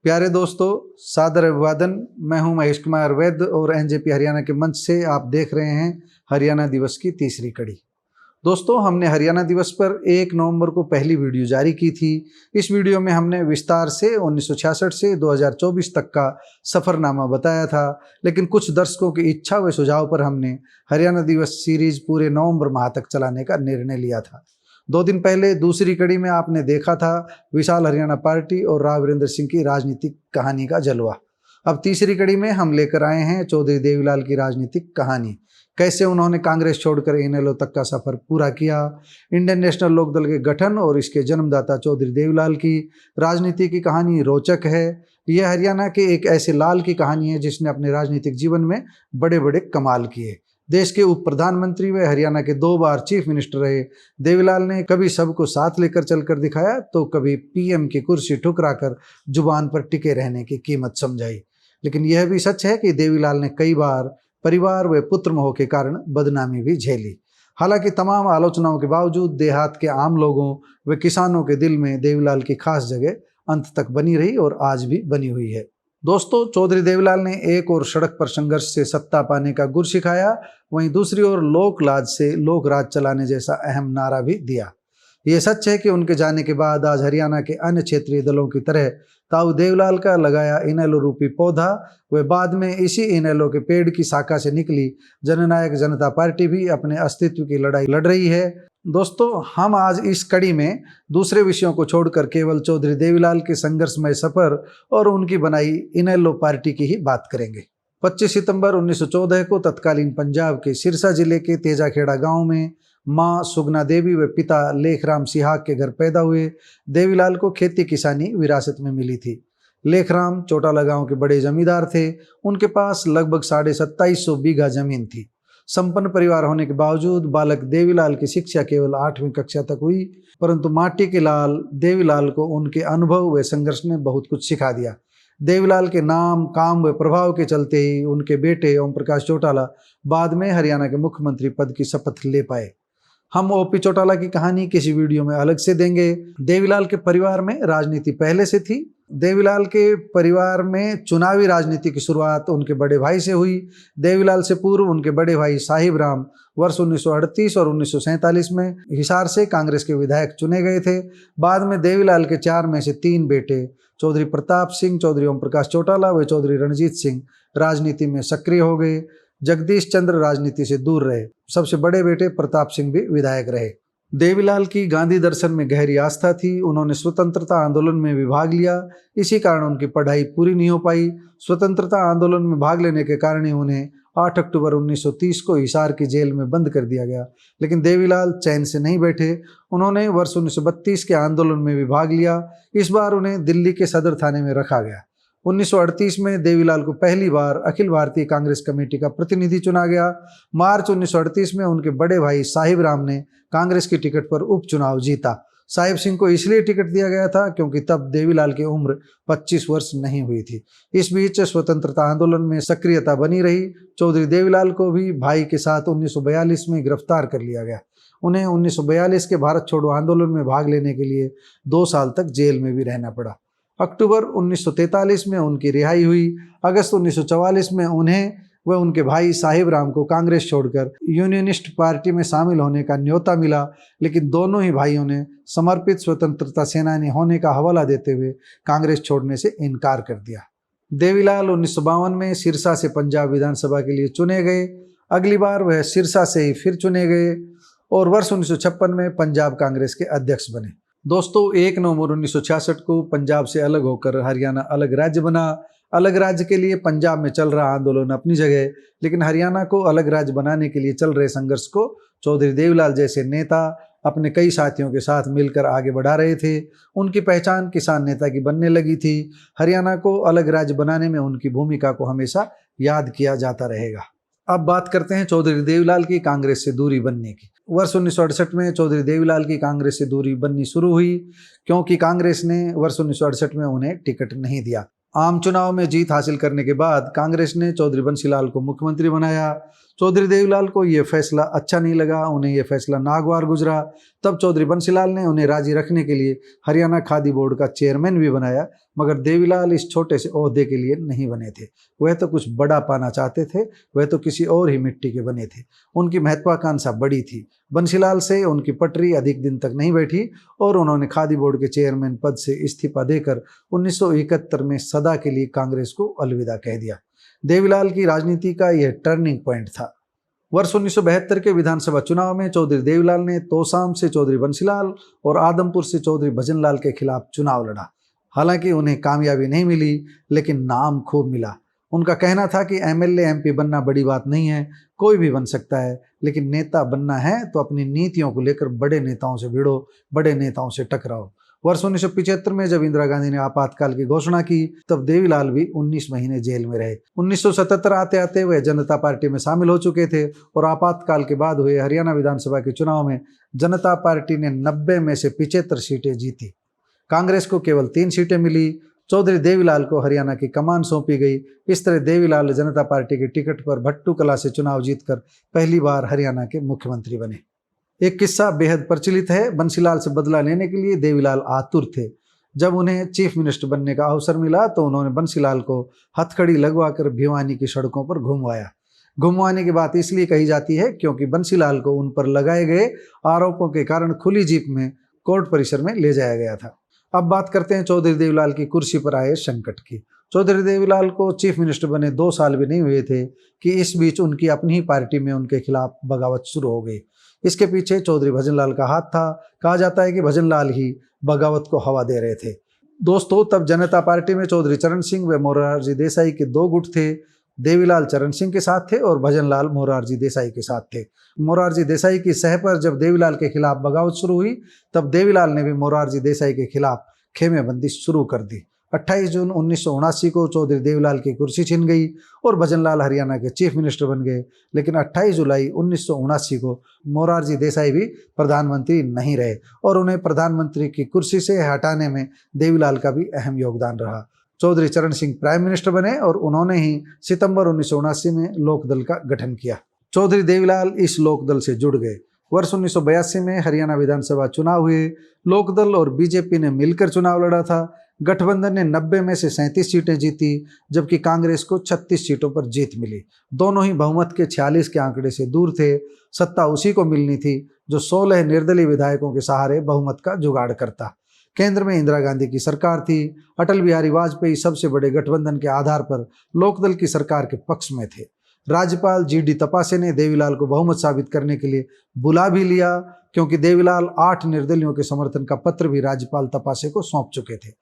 प्यारे दोस्तों, सादर अभिवादन। मैं हूं महेश कुमार वैद्य और एनजेपी हरियाणा के मंच से आप देख रहे हैं हरियाणा दिवस की तीसरी कड़ी। दोस्तों, हमने हरियाणा दिवस पर 1 नवंबर को पहली वीडियो जारी की थी। इस वीडियो में हमने विस्तार से 1966 से 2024 तक का सफ़रनामा बताया था, लेकिन कुछ दर्शकों की इच्छा व सुझाव पर हमने हरियाणा दिवस सीरीज पूरे नवंबर माह तक चलाने का निर्णय लिया था। 2 दिन पहले दूसरी कड़ी में आपने देखा था विशाल हरियाणा पार्टी और राव वीरेंद्र सिंह की राजनीतिक कहानी का जलवा। अब तीसरी कड़ी में हम लेकर आए हैं चौधरी देवीलाल की राजनीतिक कहानी। कैसे उन्होंने कांग्रेस छोड़कर इनेलो तक का सफर पूरा किया, इंडियन नेशनल लोकदल के गठन और इसके जन्मदाता चौधरी देवीलाल की राजनीति की कहानी रोचक है। यह हरियाणा के एक ऐसे लाल की कहानी है जिसने अपने राजनीतिक जीवन में बड़े बड़े कमाल किए। देश के उप प्रधानमंत्री व हरियाणा के 2 बार चीफ मिनिस्टर रहे देवीलाल ने कभी सबको साथ लेकर चलकर दिखाया तो कभी पीएम की कुर्सी ठुकराकर जुबान पर टिके रहने की कीमत समझाई। लेकिन यह भी सच है कि देवीलाल ने कई बार परिवार व पुत्र मोह के कारण बदनामी भी झेली। हालांकि तमाम आलोचनाओं के बावजूद देहात के आम लोगों व किसानों के दिल में देवीलाल की खास जगह अंत तक बनी रही और आज भी बनी हुई है। दोस्तों, चौधरी देवीलाल ने एक और सड़क पर संघर्ष से सत्ता पाने का गुर सिखाया, वहीं दूसरी ओर लोक लाज से लोक राज चलाने जैसा अहम नारा भी दिया। ये सच है कि उनके जाने के बाद आज हरियाणा के अन्य क्षेत्रीय दलों की तरह ताऊ देवीलाल का लगाया इनेलो रूपी पौधा व बाद में इसी इनेलो के पेड़ की शाखा से निकली जननायक जनता पार्टी भी अपने अस्तित्व की लड़ाई लड़ रही है। दोस्तों, हम आज इस कड़ी में दूसरे विषयों को छोड़कर केवल चौधरी देवीलाल के संघर्षमय सफर और उनकी बनाई इनेलो पार्टी की ही बात करेंगे। 25 सितंबर 1914 को तत्कालीन पंजाब के सिरसा जिले के तेजाखेड़ा गांव में मां सुगना देवी व पिता लेखराम सिहाग के घर पैदा हुए देवीलाल को खेती किसानी विरासत में मिली थी। लेखराम चोटाला गांव के बड़े जमींदार थे। उनके पास लगभग 2750 बीघा जमीन थी। संपन्न परिवार होने के बावजूद बालक देवीलाल की शिक्षा केवल 8वीं कक्षा तक हुई, परंतु माटी के लाल देवीलाल को उनके अनुभव व संघर्ष ने बहुत कुछ सिखा दिया। देवीलाल के नाम, काम व प्रभाव के चलते ही उनके बेटे ओम प्रकाश चौटाला बाद में हरियाणा के मुख्यमंत्री पद की शपथ ले पाए। हम ओपी चौटाला की कहानी किसी वीडियो में अलग से देंगे। देवीलाल के परिवार में राजनीति पहले से थी। देवीलाल के परिवार में चुनावी राजनीति की शुरुआत उनके बड़े भाई से हुई। देवीलाल से पूर्व उनके बड़े भाई साहिब राम वर्ष 1938 और 1947 में हिसार से कांग्रेस के विधायक चुने गए थे। बाद में देवीलाल के 4 में से 3 बेटे चौधरी प्रताप सिंह, चौधरी ओम प्रकाश चौटाला व चौधरी रणजीत सिंह राजनीति में सक्रिय हो गए। जगदीश चंद्र राजनीति से दूर रहे। सबसे बड़े बेटे प्रताप सिंह भी विधायक रहे। देवीलाल की गांधी दर्शन में गहरी आस्था थी। उन्होंने स्वतंत्रता आंदोलन में भी भाग लिया। इसी कारण उनकी पढ़ाई पूरी नहीं हो पाई। स्वतंत्रता आंदोलन में भाग लेने के कारण ही उन्हें 8 अक्टूबर 1930 को हिसार की जेल में बंद कर दिया गया। लेकिन देवीलाल चैन से नहीं बैठे। उन्होंने वर्ष 1932 के आंदोलन में भी भाग लिया। इस बार उन्हें दिल्ली के सदर थाने में रखा गया। 1938 में देवीलाल को पहली बार अखिल भारतीय कांग्रेस कमेटी का प्रतिनिधि चुना गया। मार्च 1938 में उनके बड़े भाई साहिब राम ने कांग्रेस की टिकट पर उपचुनाव जीता। साहिब सिंह को इसलिए टिकट दिया गया था क्योंकि तब देवीलाल की उम्र 25 वर्ष नहीं हुई थी। इस बीच स्वतंत्रता आंदोलन में सक्रियता बनी रही। चौधरी देवीलाल को भी भाई के साथ 1942 में गिरफ्तार कर लिया गया। उन्हें 1942 के भारत छोड़ो आंदोलन में भाग लेने के लिए 2 साल तक जेल में भी रहना पड़ा। अक्टूबर 1943 में उनकी रिहाई हुई। अगस्त 1944 में उन्हें व उनके भाई साहिब राम को कांग्रेस छोड़कर यूनियनिस्ट पार्टी में शामिल होने का न्योता मिला, लेकिन दोनों ही भाइयों ने समर्पित स्वतंत्रता सेनानी होने का हवाला देते हुए कांग्रेस छोड़ने से इनकार कर दिया। देवीलाल 1952 में सिरसा से पंजाब विधानसभा के लिए चुने गए। अगली बार वह सिरसा से ही फिर चुने गए और वर्ष 1956 में पंजाब कांग्रेस के अध्यक्ष बने। दोस्तों, 1 नवंबर 1966 को पंजाब से अलग होकर हरियाणा अलग राज्य बना। अलग राज्य के लिए पंजाब में चल रहा आंदोलन अपनी जगह, लेकिन हरियाणा को अलग राज्य बनाने के लिए चल रहे संघर्ष को चौधरी देवीलाल जैसे नेता अपने कई साथियों के साथ मिलकर आगे बढ़ा रहे थे। उनकी पहचान किसान नेता की बनने लगी थी। हरियाणा को अलग राज्य बनाने में उनकी भूमिका को हमेशा याद किया जाता रहेगा। अब बात करते हैं चौधरी देवीलाल की कांग्रेस से दूरी बनने की। वर्ष 1968 में चौधरी देवीलाल की कांग्रेस से दूरी बननी शुरू हुई क्योंकि कांग्रेस ने वर्ष 1968 में उन्हें टिकट नहीं दिया। आम चुनाव में जीत हासिल करने के बाद कांग्रेस ने चौधरी बंसीलाल को मुख्यमंत्री बनाया। चौधरी देवीलाल को ये फैसला अच्छा नहीं लगा, उन्हें ये फैसला नागवार गुजरा। तब चौधरी बंसीलाल ने उन्हें राजी रखने के लिए हरियाणा खादी बोर्ड का चेयरमैन भी बनाया, मगर देवीलाल इस छोटे से ओहदे के लिए नहीं बने थे। वह तो कुछ बड़ा पाना चाहते थे, वह तो किसी और ही मिट्टी के बने थे। उनकी महत्वाकांक्षा बड़ी थी। बंसीलाल से उनकी पटरी अधिक दिन तक नहीं बैठी और उन्होंने खादी बोर्ड के चेयरमैन पद से इस्तीफा देकर 1971 में सदा के लिए कांग्रेस को अलविदा कह दिया। देवीलाल की राजनीति का यह टर्निंग पॉइंट था। वर्ष 1972 के विधानसभा चुनाव में चौधरी देवीलाल ने तोसाम से चौधरी बंसीलाल और आदमपुर से चौधरी भजनलाल के खिलाफ चुनाव लड़ा। हालांकि उन्हें कामयाबी नहीं मिली, लेकिन नाम खूब मिला। उनका कहना था कि एमएलए एमपी बनना बड़ी बात नहीं है, कोई भी बन सकता है, लेकिन नेता बनना है तो अपनी नीतियों को लेकर बड़े नेताओं से भिड़ो, बड़े नेताओं से टकराओ। वर्ष 1975 में जब इंदिरा गांधी ने आपातकाल की घोषणा की, तब देवीलाल भी 19 महीने जेल में रहे। 1977 आते आते वह जनता पार्टी में शामिल हो चुके थे और आपातकाल के बाद हुए हरियाणा विधानसभा के चुनाव में जनता पार्टी ने 90 में से 75 सीटें जीती। कांग्रेस को केवल 3 सीटें मिली। चौधरी देवीलाल को हरियाणा की कमान सौंपी गई। इस तरह देवीलाल जनता पार्टी के टिकट पर भट्टू कला से चुनाव जीतकर पहली बार हरियाणा के मुख्यमंत्री बने। एक किस्सा बेहद प्रचलित है। बंसीलाल से बदला लेने के लिए देवीलाल आतुर थे। जब उन्हें चीफ मिनिस्टर बनने का अवसर मिला तो उन्होंने बंसीलाल को हथकड़ी लगवाकर भिवानी की सड़कों पर घुमवाया। घुमवाने की बात इसलिए कही जाती है क्योंकि बंसीलाल को उन पर लगाए गए आरोपों के कारण खुली जीप में कोर्ट परिसर में ले जाया गया था। अब बात करते हैं चौधरी देवीलाल की कुर्सी पर आए संकट की। चौधरी देवीलाल को चीफ मिनिस्टर बने 2 साल भी नहीं हुए थे कि इस बीच उनकी अपनी ही पार्टी में उनके खिलाफ बगावत शुरू हो गई। इसके पीछे चौधरी भजनलाल का हाथ था। कहा जाता है कि भजनलाल ही बगावत को हवा दे रहे थे। दोस्तों, तब जनता पार्टी में चौधरी चरण सिंह व मोरारजी देसाई के 2 गुट थे। देवीलाल चरण सिंह के साथ थे और भजनलाल मोरारजी देसाई के साथ थे। मोरारजी देसाई की सह पर जब देवीलाल के खिलाफ बगावत शुरू हुई, तब देवीलाल ने भी मोरारजी देसाई के खिलाफ खेमेबंदी शुरू कर दी। 28 जून 1979 को चौधरी देवीलाल की कुर्सी छिन गई और भजनलाल हरियाणा के चीफ मिनिस्टर बन गए। लेकिन 28 जुलाई 1979 को मोरारजी देसाई भी प्रधानमंत्री नहीं रहे और उन्हें प्रधानमंत्री की कुर्सी से हटाने में देवीलाल का भी अहम योगदान रहा। चौधरी चरण सिंह प्राइम मिनिस्टर बने और उन्होंने ही सितंबर 1979 में लोकदल का गठन किया। चौधरी देवीलाल इस लोकदल से जुड़ गए। वर्ष 1982 में हरियाणा विधानसभा चुनाव हुए। लोकदल और बीजेपी ने मिलकर चुनाव लड़ा था। गठबंधन ने 90 में से 37 सीटें जीती, जबकि कांग्रेस को 36 सीटों पर जीत मिली। दोनों ही बहुमत के 46 के आंकड़े से दूर थे। सत्ता उसी को मिलनी थी जो 16 निर्दलीय विधायकों के सहारे बहुमत का जुगाड़ करता। केंद्र में इंदिरा गांधी की सरकार थी। अटल बिहारी वाजपेयी सबसे बड़े गठबंधन के आधार पर लोकदल की सरकार के पक्ष में थे। राज्यपाल जीडी तपासे ने देवीलाल को बहुमत साबित करने के लिए बुला भी लिया, क्योंकि देवीलाल 8 निर्दलियों के समर्थन का पत्र भी राज्यपाल तपासे को सौंप चुके थे।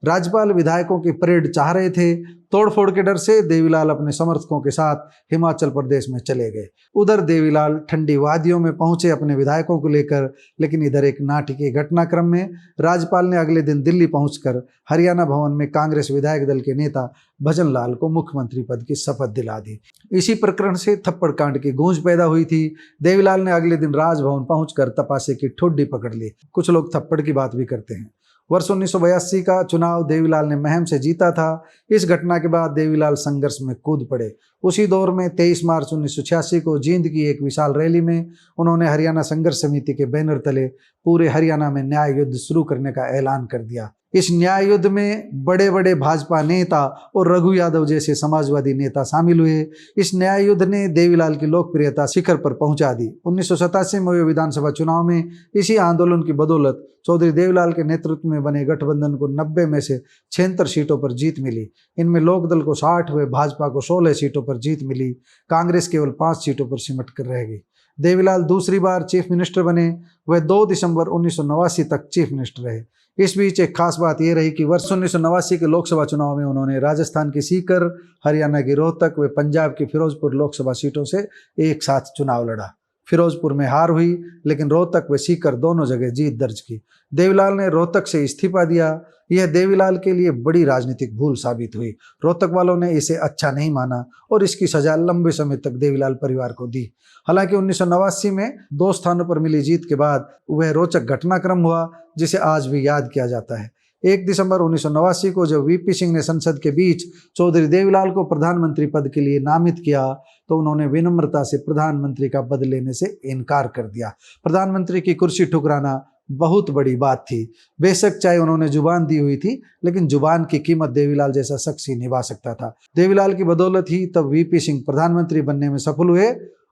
राज्यपाल विधायकों की परेड चाह रहे थे। तोड़फोड़ के डर से देवीलाल अपने समर्थकों के साथ हिमाचल प्रदेश में चले गए। उधर देवीलाल ठंडी वादियों में पहुंचे अपने विधायकों को लेकर, लेकिन इधर एक नाटकीय घटनाक्रम में राज्यपाल ने अगले दिन दिल्ली पहुंचकर हरियाणा भवन में कांग्रेस विधायक दल के नेता भजनलाल को मुख्यमंत्री पद की शपथ दिला दी। इसी प्रकरण से थप्पड़ कांड की गूंज पैदा हुई थी। देवीलाल ने अगले दिन राजभवन पहुंचकर तपासे की ठुड्डी पकड़ ली। कुछ लोग थप्पड़ की बात भी करते हैं। वर्ष 1982 का चुनाव देवीलाल ने महम से जीता था। इस घटना के बाद देवीलाल संघर्ष में कूद पड़े। उसी दौर में 23 मार्च 1986 को जींद की एक विशाल रैली में उन्होंने हरियाणा संघर्ष समिति के बैनर तले पूरे हरियाणा में न्याय युद्ध शुरू करने का ऐलान कर दिया। इस न्याय युद्ध में बड़े बड़े भाजपा नेता और रघु यादव जैसे समाजवादी नेता शामिल हुए। इस न्याय युद्ध ने देवीलाल की लोकप्रियता शिखर पर पहुंचा दी। 1987 में हुए विधानसभा चुनाव में इसी आंदोलन की बदौलत चौधरी देवीलाल के नेतृत्व में बने गठबंधन को 90 में से 76 सीटों पर जीत मिली। इनमें लोकदल को 60 व भाजपा को 16 सीटों पर जीत मिली। कांग्रेस केवल 5 सीटों पर सिमट कर रह गई। देवीलाल दूसरी बार चीफ मिनिस्टर बने। वह 2 दिसंबर 1989 तक चीफ मिनिस्टर रहे। इस बीच एक खास बात यह रही कि वर्ष 1989 के लोकसभा चुनाव में उन्होंने राजस्थान की सीकर, हरियाणा की रोहतक व पंजाब की फिरोजपुर लोकसभा सीटों से एक साथ चुनाव लड़ा। फिरोजपुर में हार हुई, लेकिन रोहतक व सीकर दोनों जगह जीत दर्ज की। देवीलाल ने रोहतक से इस्तीफा दिया। यह देवीलाल के लिए बड़ी राजनीतिक भूल साबित हुई। रोहतक वालों ने इसे अच्छा नहीं माना और इसकी सजा लंबे समय तक देवीलाल परिवार को दी। हालांकि 1989 में 2 स्थानों पर मिली जीत के बाद वह रोचक घटनाक्रम हुआ जिसे आज भी याद किया जाता है। 1 दिसंबर 1989 को जब वीपी सिंह ने संसद के बीच चौधरी देवीलाल को प्रधानमंत्री पद के लिए नामित किया, तो उन्होंने विनम्रता से प्रधानमंत्री का पद लेने से इनकार कर दिया। प्रधानमंत्री की कुर्सी ठुकराना बहुत बड़ी बात थी। बेशक चाहे उन्होंने जुबान दी हुई थी, लेकिन जुबान की कीमत देवीलाल जैसा शख्स ही निभा सकता था। देवीलाल की बदौलत ही तब वीपी सिंह प्रधानमंत्री बनने में सफल हुए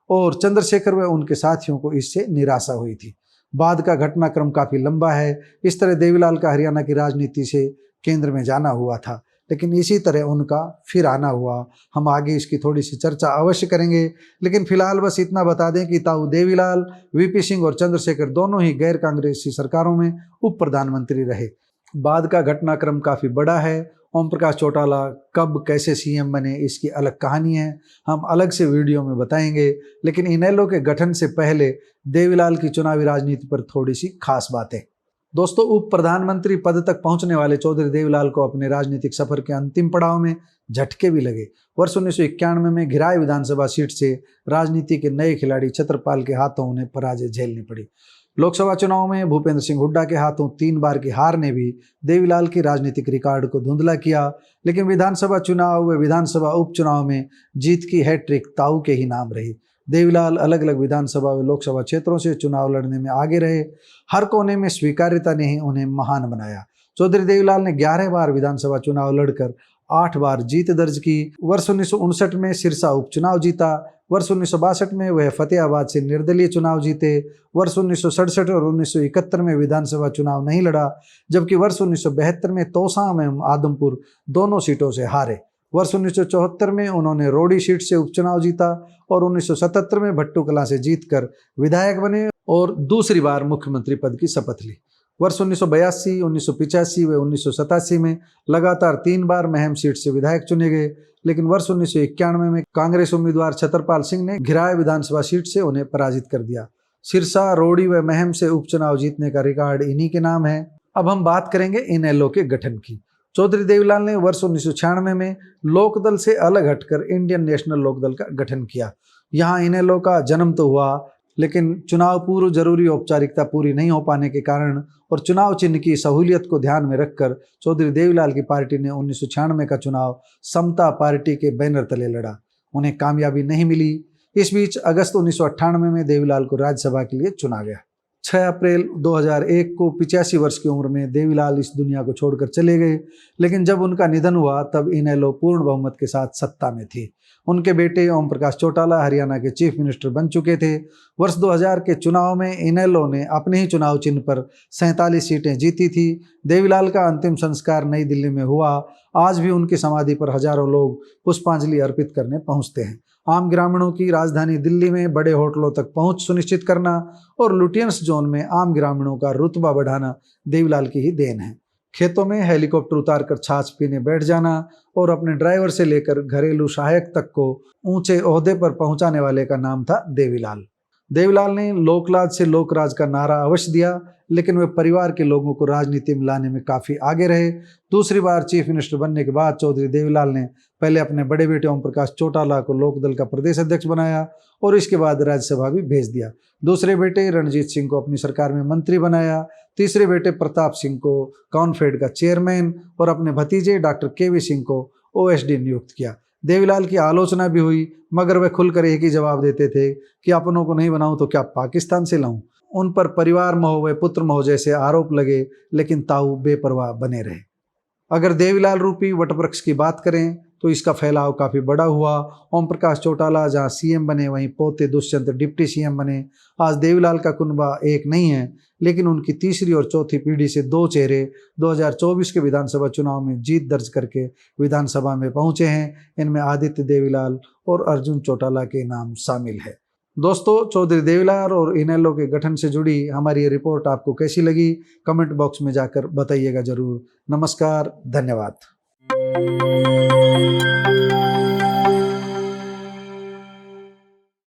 और चंद्रशेखर व उनके साथियों को इससे निराशा हुई थी। बाद का घटनाक्रम काफी लंबा है। इस तरह देवीलाल का हरियाणा की राजनीति से केंद्र में जाना हुआ था, लेकिन इसी तरह उनका फिर आना हुआ। हम आगे इसकी थोड़ी सी चर्चा अवश्य करेंगे, लेकिन फिलहाल बस इतना बता दें कि ताऊ देवीलाल, वीपी सिंह और चंद्रशेखर दोनों ही गैर कांग्रेसी सरकारों में उप प्रधानमंत्री रहे। बाद का घटनाक्रम काफी बड़ा है। ओम प्रकाश चौटाला कब कैसे सीएम बने इसकी अलग कहानी है, हम अलग से वीडियो में बताएंगे। लेकिन इनेलो के गठन से पहले देवीलाल की चुनावी राजनीति पर थोड़ी सी खास बातें। दोस्तों, उप प्रधानमंत्री पद तक पहुंचने वाले चौधरी देवीलाल को अपने राजनीतिक सफर के अंतिम पड़ाव में झटके भी लगे। वर्ष 1991 में घिराई विधानसभा सीट से राजनीति के नए खिलाड़ी छत्रपाल के हाथों उन्हें पराजय झेलनी पड़ी। लोकसभा चुनाव में भूपेंद्र सिंह हुड्डा के हाथों 3 बार की हार ने भी देवीलाल की राजनीतिक रिकॉर्ड को धुंधला किया, लेकिन विधानसभा चुनाव व विधानसभा उपचुनाव में जीत की हैट्रिक ताऊ के ही नाम रही। देवीलाल अलग अलग विधानसभा व लोकसभा क्षेत्रों से चुनाव लड़ने में आगे रहे। हर कोने में स्वीकार्यता ने ही उन्हें महान बनाया। चौधरी देवीलाल ने 11 बार विधानसभा चुनाव लड़कर 8 बार जीत दर्ज की। वर्ष 1959 में सिरसा उपचुनाव जीता। वर्ष 1962 में वह फतेहाबाद से निर्दलीय चुनाव जीते। वर्ष 1967 और 1971 में विधानसभा चुनाव नहीं लड़ा, जबकि वर्ष 1972 में तोसाम एवं आदमपुर दोनों सीटों से हारे। वर्ष 1974 में उन्होंने रोडी सीट से उपचुनाव जीता और 1977 में भट्टू कलां से जीतकर विधायक बने और दूसरी बार मुख्यमंत्री पद की शपथ ली। वर्ष 1982, 1985 व 1987 में लगातार 3 बार महम सीट से विधायक चुने गए, लेकिन वर्ष 1991 में कांग्रेस उम्मीदवार छतरपाल सिंह ने घिराय विधानसभा सीट से उन्हें पराजित कर दिया। सिरसा, रोडी व महम से उपचुनाव जीतने का रिकॉर्ड इन्हीं के नाम है। अब हम बात करेंगे इनेलो के गठन की। चौधरी देवीलाल ने वर्ष 1996 में लोकदल से अलग हटकर इंडियन नेशनल लोकदल का गठन किया। यहाँ इनेलो का जन्म तो हुआ, लेकिन चुनाव पूर्व जरूरी औपचारिकता पूरी नहीं हो पाने के कारण और चुनाव चिन्ह की सहूलियत को ध्यान में रखकर चौधरी देवीलाल की पार्टी ने 1996 का चुनाव समता पार्टी के बैनर तले लड़ा। उन्हें कामयाबी नहीं मिली। इस बीच अगस्त 1998 में देवीलाल को राज्यसभा के लिए चुना गया। 6 अप्रैल 2001 को 85 वर्ष की उम्र में देवीलाल इस दुनिया को छोड़कर चले गए, लेकिन जब उनका निधन हुआ तब इनेलो पूर्ण बहुमत के साथ सत्ता में थी। उनके बेटे ओम प्रकाश चौटाला हरियाणा के चीफ मिनिस्टर बन चुके थे। वर्ष 2000 के चुनाव में इनेलो ने अपने ही चुनाव चिन्ह पर 47 सीटें जीती थी। देवीलाल का अंतिम संस्कार नई दिल्ली में हुआ। आज भी उनकी समाधि पर हजारों लोग पुष्पांजलि अर्पित करने पहुंचते हैं। आम ग्रामीणों की राजधानी दिल्ली में बड़े होटलों तक पहुंच सुनिश्चित करना और लुटियंस जोन में आम ग्रामीणों का रुतबा बढ़ाना देवीलाल की ही देन है। खेतों में हेलीकॉप्टर उतारकर छाछ पीने बैठ जाना और अपने ड्राइवर से लेकर घरेलू सहायक तक को ऊंचे ओहदे पर पहुंचाने वाले का नाम था देवीलाल। देवीलाल ने लोकलाज से लोकराज का नारा अवश्य दिया, लेकिन वे परिवार के लोगों को राजनीति में लाने में काफी आगे रहे। दूसरी बार चीफ मिनिस्टर बनने के बाद चौधरी देवीलाल ने पहले अपने बड़े बेटे ओम प्रकाश चौटाला को लोकदल का प्रदेश अध्यक्ष बनाया और इसके बाद राज्यसभा भी भेज दिया। दूसरे बेटे रणजीत सिंह को अपनी सरकार में मंत्री बनाया। तीसरे बेटे प्रताप सिंह को कॉनफेड का चेयरमैन और अपने भतीजे डॉक्टर केवी सिंह को ओएसडी नियुक्त किया। देवीलाल की आलोचना भी हुई, मगर वे खुलकर एक ही जवाब देते थे कि अपनों को नहीं बनाऊं तो क्या पाकिस्तान से लाऊं। उन पर परिवार मोह व पुत्र मोह जैसे आरोप लगे, लेकिन ताऊ बेपरवाह बने रहे। अगर देवीलाल रूपी वटवृक्ष की बात करें तो इसका फैलाव काफ़ी बड़ा हुआ। ओम प्रकाश चौटाला जहां सीएम बने, वहीं पोते दुष्यंत डिप्टी सीएम बने। आज देवीलाल का कुनबा एक नहीं है, लेकिन उनकी तीसरी और चौथी पीढ़ी से 2 चेहरे 2024 के विधानसभा चुनाव में जीत दर्ज करके विधानसभा में पहुंचे हैं। इनमें आदित्य देवीलाल और अर्जुन चौटाला के नाम शामिल है। दोस्तों, चौधरी देवीलाल और इनेलो के गठन से जुड़ी हमारी ये रिपोर्ट आपको कैसी लगी, कमेंट बॉक्स में जाकर बताइएगा जरूर। नमस्कार, धन्यवाद।